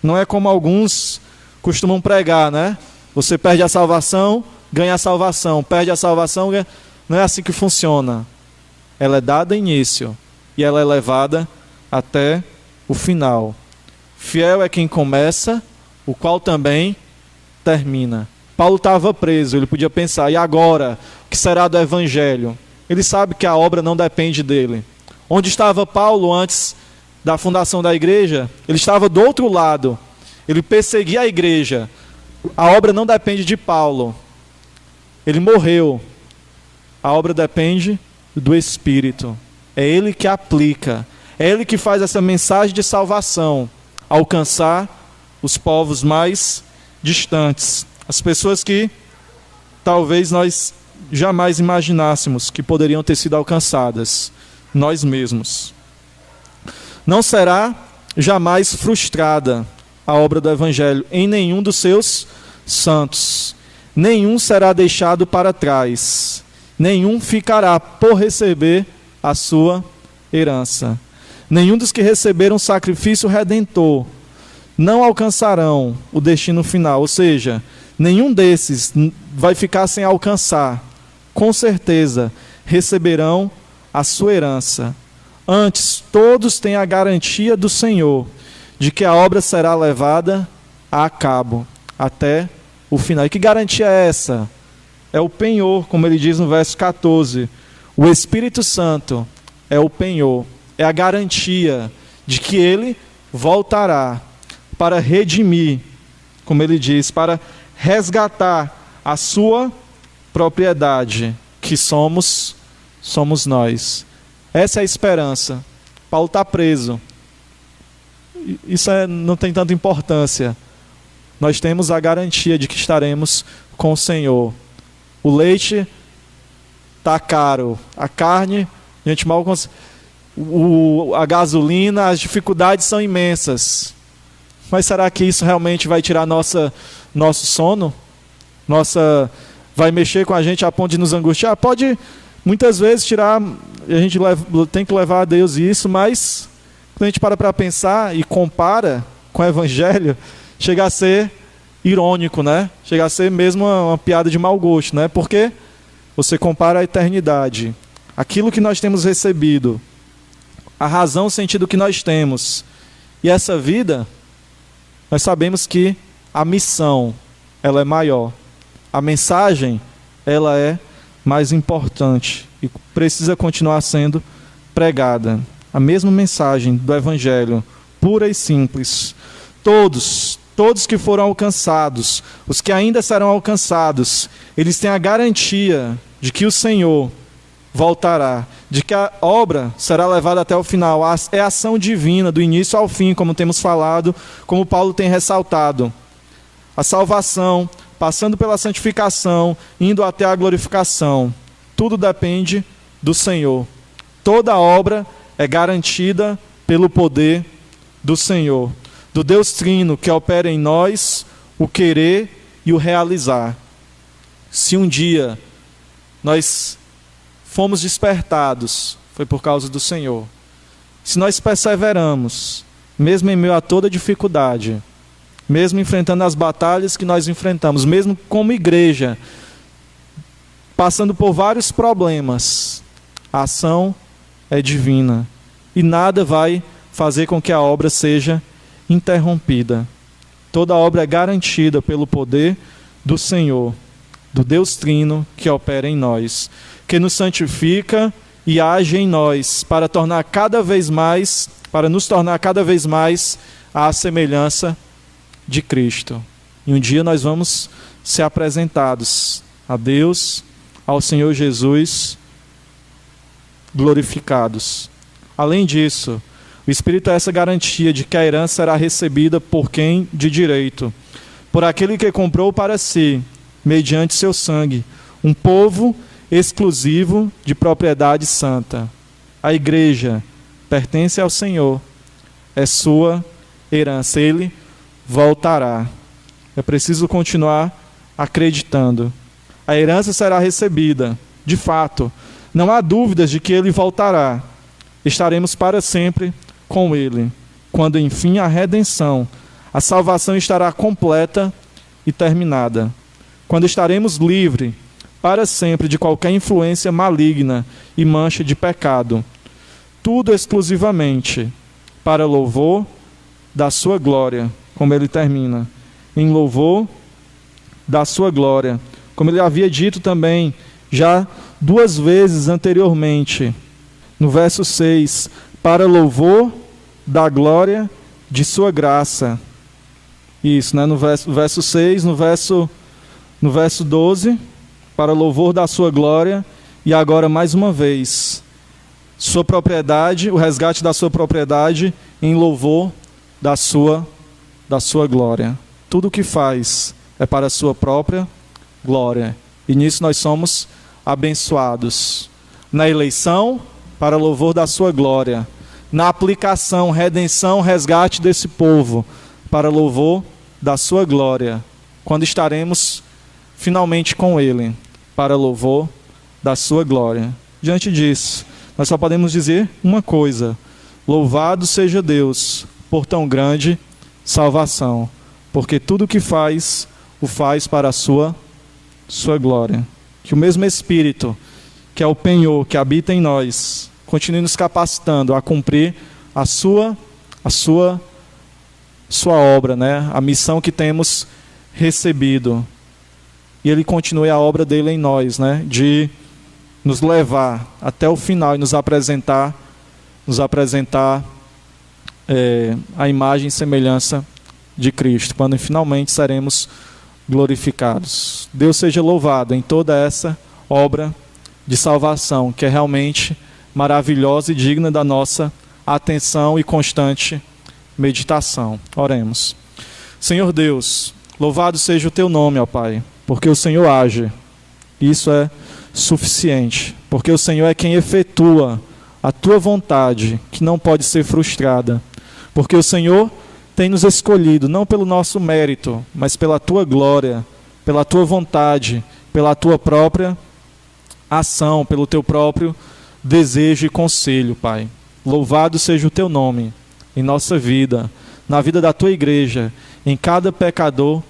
Não é como alguns costumam pregar, né? Você perde a salvação, ganha a salvação. Perde a salvação, ganha... Não é assim que funciona. Ela é dada início e ela é levada até o final. Fiel é quem começa, o qual também termina. Paulo estava preso, ele podia pensar, e agora? O que será do Evangelho? Ele sabe que a obra não depende dele. Onde estava Paulo antes da fundação da igreja? Ele estava do outro lado. Ele perseguia a igreja. A obra não depende de Paulo. Ele morreu. A obra depende do Espírito. É Ele que aplica. É Ele que faz essa mensagem de salvação alcançar os povos mais distantes. As pessoas que talvez nós jamais imaginássemos que poderiam ter sido alcançadas. Nós mesmos. Não será jamais frustrada a obra do Evangelho em nenhum dos seus santos. Nenhum será deixado para trás. Nenhum ficará por receber a sua herança. Nenhum dos que receberam o sacrifício redentor não alcançarão o destino final. Ou seja, nenhum desses vai ficar sem alcançar. Com certeza, receberão a sua herança. Antes, todos têm a garantia do Senhor de que a obra será levada a cabo até o final. E que garantia é essa? É o penhor, como ele diz no verso 14. O Espírito Santo é o penhor, é a garantia de que ele voltará para redimir, como ele diz, para resgatar a sua propriedade, que somos nós. Essa é a esperança. Paulo está preso. Isso não tem tanta importância. Nós temos a garantia de que estaremos com o Senhor. O leite está caro. A carne, a gente mal consegue. A gasolina, as dificuldades são imensas. Mas será que isso realmente vai tirar nosso sono? Vai mexer com a gente a ponto de nos angustiar? Pode muitas vezes tirar, a gente tem que levar a Deus isso, mas quando a gente para pensar e compara com o Evangelho, chega a ser irônico, né? Chega a ser mesmo uma piada de mau gosto, né? Porque você compara a eternidade, aquilo que nós temos recebido, a razão, o sentido que nós temos, e essa vida, nós sabemos que a missão, ela é maior. A mensagem, ela é mais importante e precisa continuar sendo pregada. A mesma mensagem do Evangelho, pura e simples. Todos que foram alcançados, os que ainda serão alcançados, eles têm a garantia de que o Senhor voltará, de que a obra será levada até o final. É a ação divina, do início ao fim, como temos falado, como Paulo tem ressaltado. a salvação, passando pela santificação, indo até a glorificação. Tudo depende do Senhor. Toda obra é garantida pelo poder do Senhor, do Deus Trino que opera em nós o querer e o realizar. Se um dia nós fomos despertados, foi por causa do Senhor. Se nós perseveramos, mesmo em meio a toda dificuldade, mesmo enfrentando as batalhas que nós enfrentamos, mesmo como igreja, passando por vários problemas, a ação é divina e nada vai fazer com que a obra seja interrompida. Toda obra é garantida pelo poder do Senhor, do Deus Trino que opera em nós, que nos santifica e age em nós para nos tornar cada vez mais à semelhança de Cristo. E um dia nós vamos ser apresentados a Deus, ao Senhor Jesus, glorificados. Além disso, o Espírito é essa garantia de que a herança será recebida por quem de direito, por aquele que comprou para si, mediante seu sangue, um povo exclusivo de propriedade santa. A igreja pertence ao Senhor, é sua herança, Ele voltará. É preciso continuar acreditando. A herança será recebida, de fato, não há dúvidas de que Ele voltará. Estaremos para sempre com Ele. Quando enfim a redenção, a salvação estará completa e terminada. Quando estaremos livres para sempre de qualquer influência maligna e mancha de pecado. Tudo exclusivamente para louvor da sua glória, como ele termina. Em louvor da sua glória. Como ele havia dito também, já 2 vezes anteriormente, no verso 6, para louvor da glória de sua graça. Isso, né? No verso 6, no verso 12, para louvor da sua glória, e agora mais uma vez, sua propriedade, o resgate da sua propriedade em louvor da sua glória. Tudo o que faz é para a sua própria glória. E nisso nós somos abençoados. Na eleição, para louvor da sua glória. Na aplicação, redenção, resgate desse povo, para louvor da sua glória. Quando estaremos finalmente com Ele, para louvor da sua glória. Diante disso, nós só podemos dizer uma coisa: louvado seja Deus por tão grande salvação, porque tudo o que faz, o faz para a sua glória. Que o mesmo Espírito, que é o penhor, que habita em nós, continue nos capacitando a cumprir a sua obra, né? A missão que temos recebido. E Ele continue a obra dele em nós, né? De nos levar até o final e nos apresentar a imagem e semelhança de Cristo, quando finalmente seremos glorificados. Deus seja louvado em toda essa obra de salvação, que é realmente maravilhosa e digna da nossa atenção e constante meditação. Oremos. Senhor Deus, louvado seja o teu nome, ó Pai, porque o Senhor age. Isso é suficiente, porque o Senhor é quem efetua a tua vontade, que não pode ser frustrada. Porque o Senhor tem nos escolhido, não pelo nosso mérito, mas pela tua glória, pela tua vontade, pela tua própria ação, pelo teu próprio desejo e conselho, Pai. Louvado seja o teu nome em nossa vida, na vida da tua igreja, em cada pecador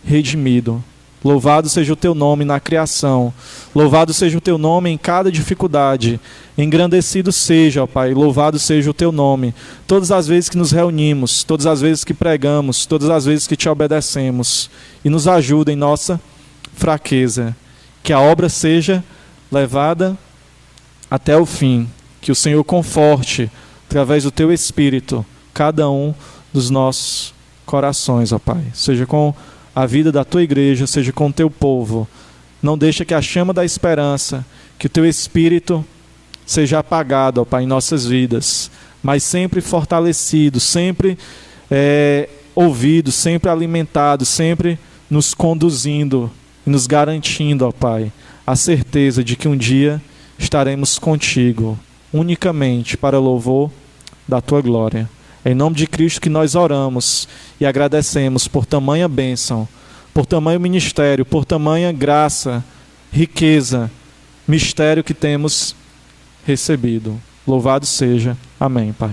redimido. Louvado seja o teu nome na criação. Louvado seja o teu nome em cada dificuldade. Engrandecido seja, ó Pai, louvado seja o teu nome. Todas as vezes que nos reunimos, todas as vezes que pregamos, todas as vezes que te obedecemos. E nos ajuda em nossa fraqueza. Que a obra seja levada até o fim. Que o Senhor conforte, através do teu Espírito, cada um dos nossos corações, ó Pai. Seja com a vida da tua igreja, seja com o teu povo. Não deixa que a chama da esperança, que o teu Espírito seja apagado, ó Pai, em nossas vidas, mas sempre fortalecido, sempre ouvido, sempre alimentado, sempre nos conduzindo e nos garantindo, ó Pai, a certeza de que um dia estaremos contigo, unicamente para louvor da tua glória. É em nome de Cristo que nós oramos e agradecemos por tamanha bênção, por tamanho ministério, por tamanha graça, riqueza, mistério que temos recebido. Louvado seja. Amém, Pai.